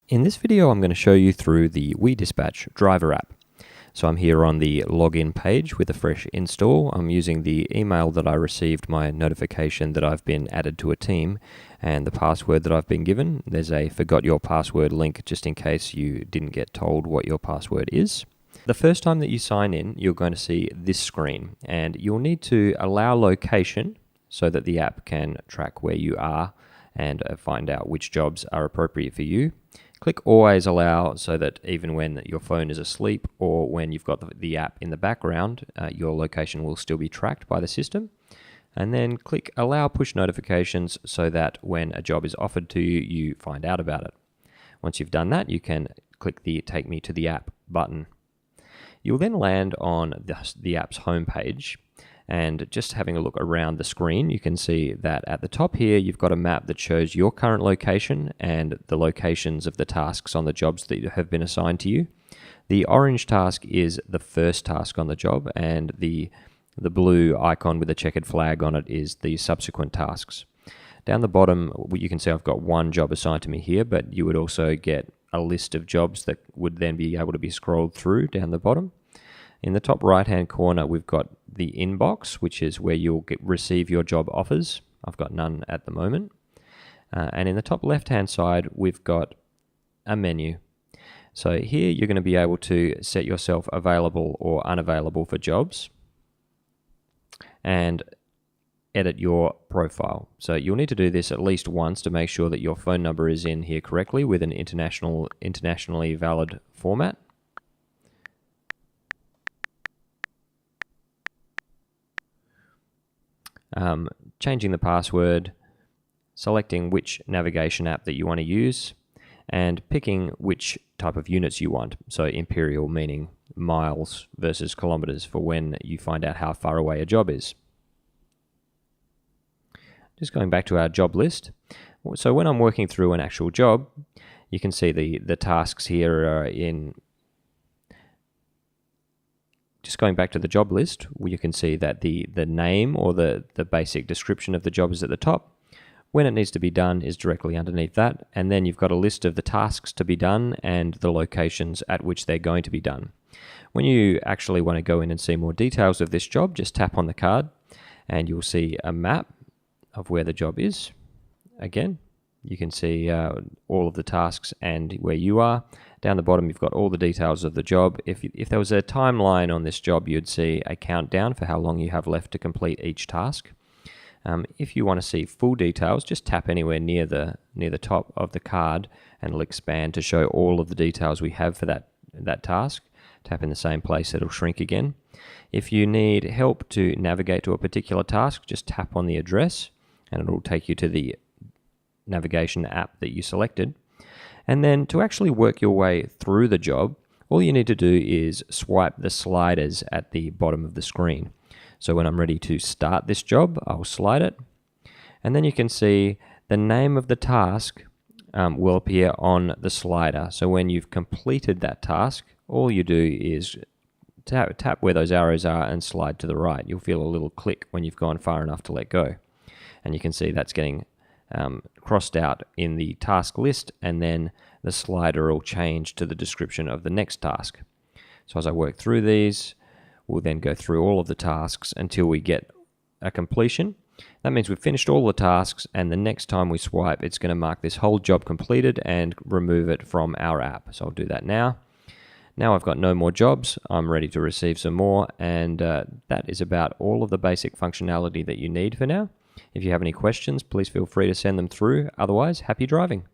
In this video, I'm going to show you through the WeDispatch driver app. So I'm here on the login page with a fresh install. I'm using the email that I received, my notification that I've been added to a team, and the password that I've been given. There's a forgot your password link just in case you didn't get told what your password is. The first time that you sign in, you're going to see this screen, and you'll need to allow location so that the app can track where you are and find out which jobs are appropriate for you. Click Always Allow so that even when your phone is asleep or when you've got the app in the background, your location will still be tracked by the system. And then click Allow Push Notifications so that when a job is offered to you, you find out about it. Once you've done that, you can click the Take Me to the App button. You'll then land on the app's homepage. And just having a look around the screen, you can see that at the top here, you've got a map that shows your current location and the locations of the tasks on the jobs that have been assigned to you. The orange task is the first task on the job, and the blue icon with a checkered flag on it is the subsequent tasks. Down the bottom, you can see I've got one job assigned to me here, but you would also get a list of jobs that would then be able to be scrolled through down the bottom. In the top right-hand corner, we've got the inbox, which is where you'll receive your job offers. I've got none at the moment. And in the top left-hand side, we've got a menu. So here you're going to be able to set yourself available or unavailable for jobs and edit your profile. So you'll need to do this at least once to make sure that your phone number is in here correctly with an internationally valid format. Changing the password, selecting which navigation app that you want to use, and picking which type of units you want. So imperial meaning miles versus kilometers for when you find out how far away a job is. Just going back to our job list. So when I'm working through an actual job, you can see the tasks here are in. Just going back to the job list, you can see that the name or the basic description of the job is at the top. When it needs to be done is directly underneath that. And then you've got a list of the tasks to be done and the locations at which they're going to be done. When you actually want to go in and see more details of this job, just tap on the card and you'll see a map of where the job is. Again, you can see all of the tasks and where you are. Down the bottom, you've got all the details of the job. If there was a timeline on this job, you'd see a countdown for how long you have left to complete each task. If you want to see full details, just tap anywhere near the top of the card and it'll expand to show all of the details we have for that task. Tap in the same place, it'll shrink again. If you need help to navigate to a particular task, just tap on the address and it'll take you to the navigation app that you selected. And then to actually work your way through the job, all you need to do is swipe the sliders at the bottom of the screen. So when I'm ready to start this job, I'll slide it. And then you can see the name of the task will appear on the slider. So when you've completed that task, all you do is tap where those arrows are and slide to the right. You'll feel a little click when you've gone far enough to let go. And you can see that's getting crossed out in the task list, and then the slider will change to the description of the next task. So as I work through these, we'll then go through all of the tasks until we get a completion. That means we've finished all the tasks, and the next time we swipe, it's going to mark this whole job completed and remove it from our app. So I'll do that now. Now I've got no more jobs. I'm ready to receive some more, and that is about all of the basic functionality that you need for now. If you have any questions, please feel free to send them through. Otherwise, happy driving.